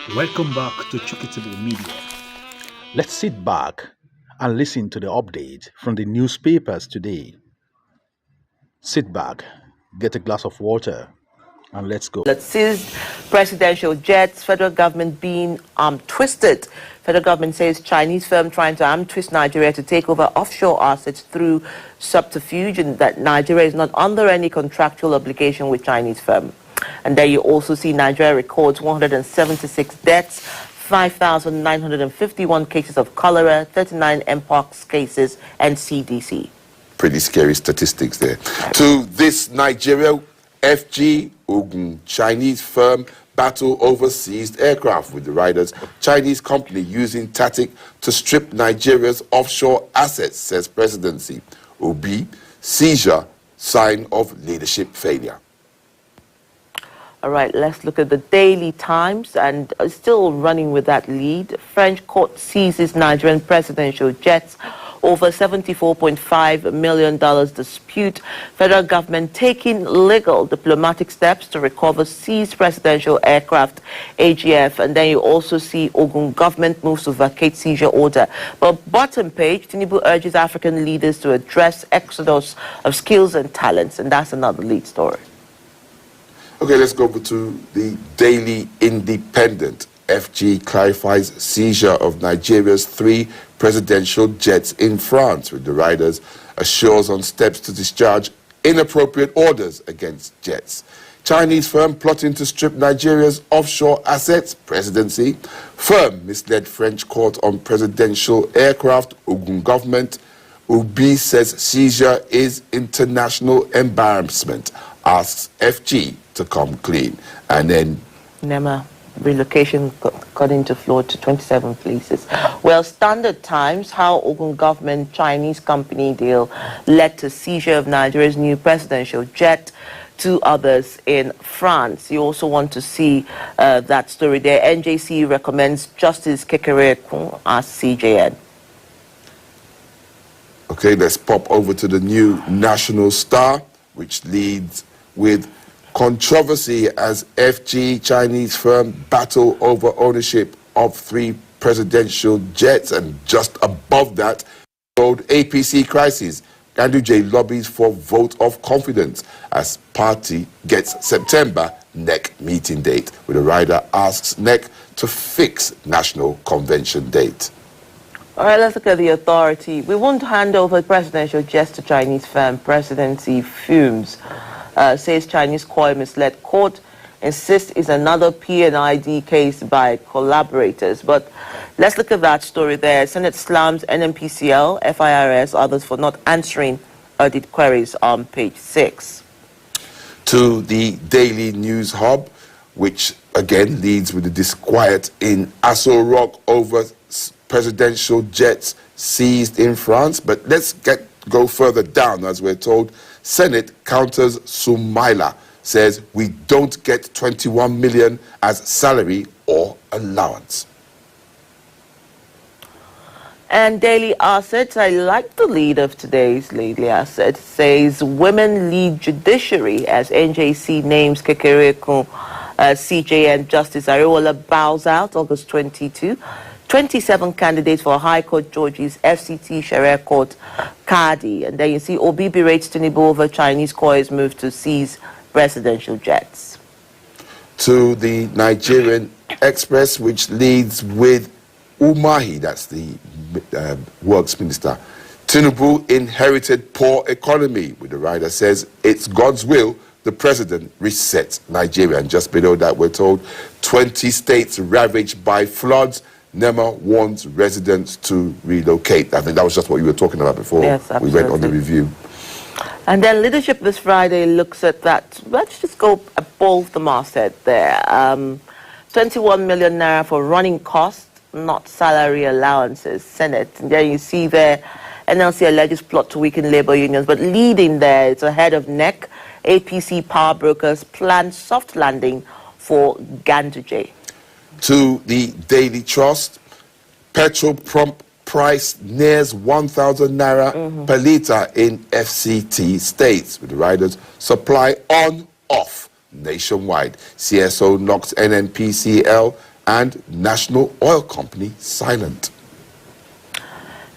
Welcome back to Chukitable Media. Let's sit back and listen to the update from the newspapers today. Sit back, get a glass of water, and let's go. That seized presidential jets, federal government being twisted. Federal government says Chinese firm trying to arm twist Nigeria to take over offshore assets through subterfuge, and that Nigeria is not under any contractual obligation with Chinese firm. And there you also see Nigeria records 176 deaths, 5,951 cases of cholera, 39 mpox cases, and CDC. Pretty scary statistics there. To this Nigeria, FG Ogun Chinese firm battle over seized aircraft with the riders. Chinese company using tactic to strip Nigeria's offshore assets, says presidency. Obi, seizure, sign of leadership failure. All right, let's look at the Daily Times, and still running with that lead. French court seizes Nigerian presidential jets over $74.5 million dispute. Federal government taking legal diplomatic steps to recover seized presidential aircraft, AGF. And then you also see Ogun government moves to vacate seizure order. But bottom page, Tinubu urges African leaders to address exodus of skills and talents. And that's another lead story. Okay, let's go over to the Daily Independent. FG clarifies seizure of Nigeria's 3 presidential jets in France, with the riders assures on steps to discharge inappropriate orders against jets. Chinese firm plotting to strip Nigeria's offshore assets, presidency. Firm misled French court on presidential aircraft, Ogun government. Obi says seizure is international embarrassment, asks FG to come clean. And then Nema relocation got into floor to 27 places. Well, Standard Times, how Ogun government Chinese company deal led to seizure of Nigeria's new presidential jet, 2 others in France. You also want to see that story there. NJC recommends Justice Kekere as CJN. okay, let's pop over to the new National Star, which leads with controversy as FG Chinese firm battle over ownership of 3 presidential jets, and just above that, road APC crisis. Ganduje lobbies for vote of confidence as party gets September NEC meeting date, with a rider asks NEC to fix national convention date. All right, let's look at the authority. We won't hand over presidential jets to Chinese firm. Presidency fumes. Says Chinese court misled court, insists is another PNID case by collaborators. But let's look at that story there. Senate slams NMPCL, FIRS, others for not answering audit queries on page 6. To the Daily News Hub, which again leads with the disquiet in Aso Rock over presidential jets seized in France. But let's go further down, as we're told. Senate counters Sumaila, says we don't get 21 million as salary or allowance. And Daily Asset, I like the lead of today's Daily Asset, says women lead judiciary as NJC names Kekereekun CJN Justice Ariwola bows out August 22. 27 candidates for High Court George's FCT Sharia Court Kadi. And then you see Obi berates Tinubu over Chinese court's move to seize presidential jets. To the Nigerian Express, which leads with Umahi, that's the works minister. Tinubu inherited poor economy, with the rider says it's God's will the president resets Nigeria. And just below that, we're told 20 states ravaged by floods. NEMA warns residents to relocate. I think that was just what you were talking about before we went on the review. And then leadership this Friday looks at that. Let's just go above the masthead there. 21 million naira for running costs, not salary allowances, Senate. And then you see there, NLC alleges plot to weaken labor unions, but leading there, it's ahead of NEC. APC power brokers plan soft landing for Ganduje. To the Daily Trust, petrol pump price nears 1,000 naira per litre in FCT states, with the riders supply on, off nationwide. CSO knocks NNPCL and National Oil Company silent.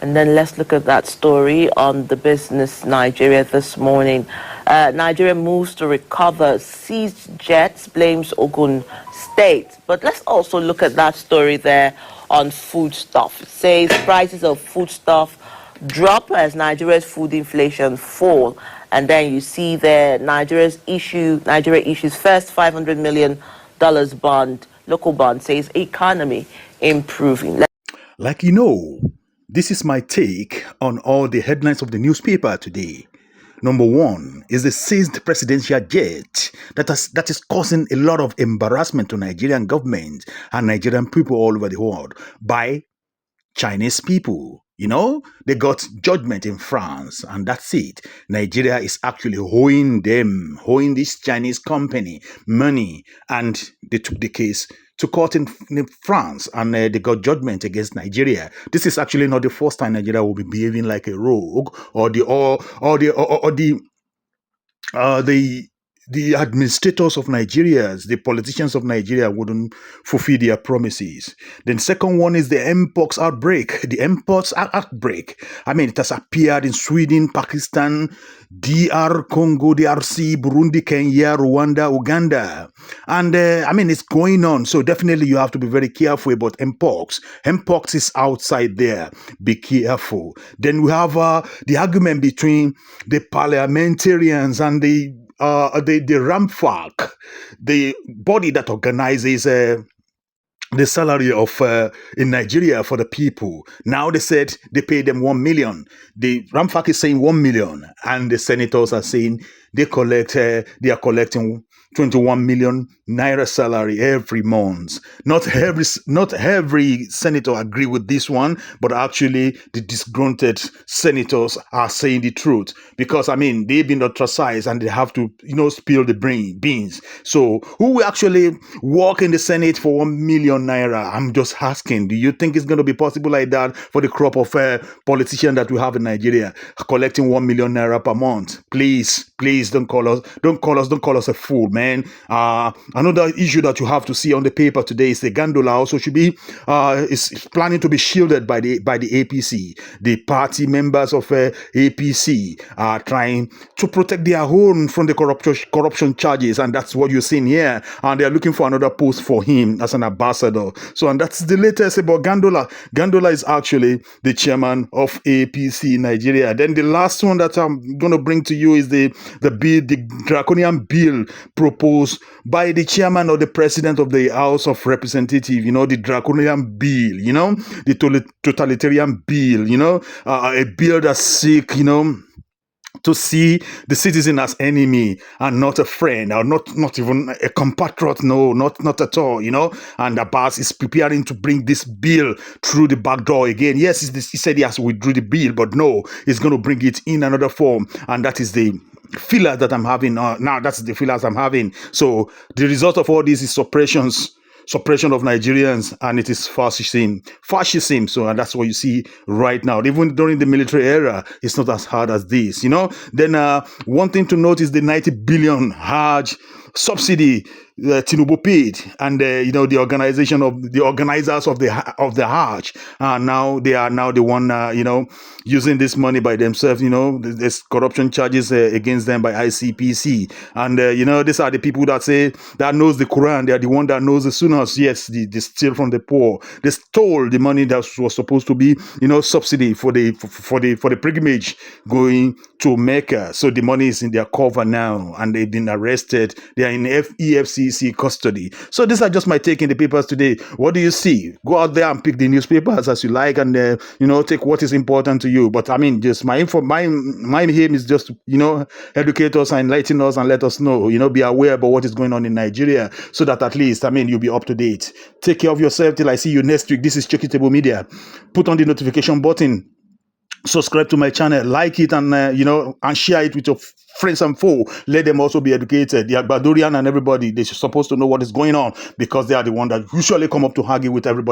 And then let's look at that story on the Business Nigeria this morning. Nigeria moves to recover seized jets, blames Ogun State. But let's also look at that story there on foodstuff. It says prices of foodstuff drop as Nigeria's food inflation fall. And then you see there Nigeria issues first $500 million bond, local bond, says economy improving. Like this is my take on all the headlines of the newspaper today. Number one is the seized presidential jet that is causing a lot of embarrassment to Nigerian government and Nigerian people all over the world by Chinese people. They got judgment in France, and that's it. Nigeria is actually owing this Chinese company money, and they took the case to court in France, and they got judgment against Nigeria. This is actually not the first time Nigeria will be behaving like a rogue, or the administrators of Nigeria, the politicians of Nigeria wouldn't fulfill their promises. Then second one is the Mpox outbreak. The Mpox outbreak. It has appeared in Sweden, Pakistan, DR Congo, DRC, Burundi, Kenya, Rwanda, Uganda. And it's going on. So definitely you have to be very careful about Mpox. Mpox is outside there. Be careful. Then we have the argument between the parliamentarians and the RAMFAC, the body that organizes the salary of in Nigeria for the people. Now they said they pay them 1 million. The RAMFAC is saying 1 million, and the senators are saying they are collecting 21 million naira salary every month. Not every senator agree with this one, but actually the disgruntled senators are saying the truth, because they've been ostracized and they have to spill the beans. So who will actually work in the Senate for 1 million naira? I'm just asking, do you think it's going to be possible like that for the crop of politicians that we have in Nigeria, collecting 1 million naira per month? Please don't call us a fool, man. Another issue that you have to see on the paper today is the gondola also should be is planning to be shielded by the APC. The party members of APC are trying to protect their own from the corruption charges, and that's what you're seeing here. And they're looking for another post for him as an ambassador. So, and that's the latest about Gandola. Gandola is actually the chairman of APC in Nigeria. Then the last one that I'm going to bring to you is the draconian bill proposed by the chairman or the president of the House of Representatives, the draconian bill, the totalitarian bill, a bill that's sick, to see the citizen as enemy and not a friend, or not even a compatriot. No, not at all, And Abbas is preparing to bring this bill through the back door again. Yes, he said he has to withdraw the bill, but no, he's going to bring it in another form, and that is the feelers that I'm having now. That's the feelers I'm having. So the result of all this is suppression of Nigerians, and it is fascism. So, and that's what you see right now. Even during the military era, it's not as hard as this, Then one thing to note is the 90 billion Hajj subsidy Tinubu paid, and the organizers of the Hajj, now they are the one using this money by themselves. There's corruption charges against them by ICPC, and these are the people that knows the Quran. They are the one that knows the Sunnahs. Yes, they steal from the poor. They stole the money that was supposed to be subsidy for the pilgrimage going to Mecca. So the money is in their cover now, and they've been arrested. They are in EFCC custody. So these are just my take in the papers today. What do you see? Go out there and pick the newspapers as you like, and take what is important to you. But just my aim is just educate us and enlighten us and let us know, be aware about what is going on in Nigeria, so that at least you'll be up to date. Take care of yourself till I see you next week. This is Chekitable Media. Put on the notification button. Subscribe to my channel, like it, and and share it with your friends and foe. Let them also be educated. The Agbadorian and everybody, they're supposed to know what is going on, because they are the one that usually come up to argue with everybody.